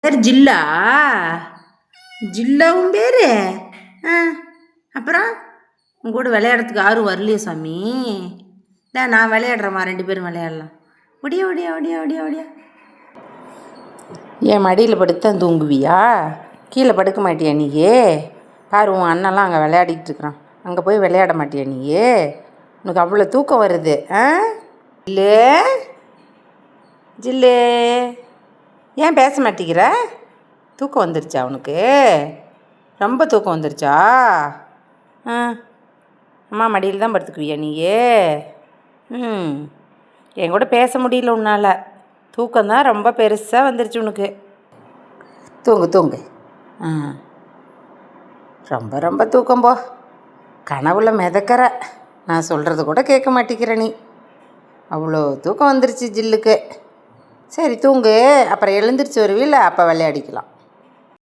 பேர் ஜில்லா? ஜில்லாவும் பேர்? அப்புறம் உங்க கூட விளையாடுறதுக்கு யாரும் வரலையே சாமி. நான் விளையாடுறேம்மா, 2 பேரும் விளையாடலாம். ஒடியா ஒடியா ஒடியா ஒடியா ஒடியா. என் மடியில் படுத்தான் தூங்குவியா? கீழே படுக்க மாட்டியா நீயே? பாரு, உன் அண்ணெல்லாம் அங்கே விளையாடிக்கிட்டு இருக்கிறான். அங்கே போய் விளையாட மாட்டியா நீயே? உனக்கு அவ்வளோ தூக்கம் வருது? ஜில்லு, ஜில்லு, ஏன் பேச மாட்டேங்கிற? தூக்கம் வந்துருச்சா உனக்கு? ரொம்ப தூக்கம் வந்துருச்சா? அம்மா மடியில் தான் படுத்துக்குவியா நீயே? என் கூட பேச முடியல உன்னால். தூக்கம்தான் ரொம்ப பெருசாக வந்துருச்சு உனக்கு. தூங்கு தூங்கு. ரொம்ப ரொம்ப தூக்கம் போ. கனவுல மிதக்கிற. நான் சொல்கிறது கூட கேட்க மாட்டேங்கிற நீ. அவ்வளோ தூக்கம் வந்துருச்சு ஜில்லுக்கு. சரி தூங்கு, அப்புறம் எழுந்திரிச்சு வருவீல்ல, அப்போ விளையாடிக்கலாம்.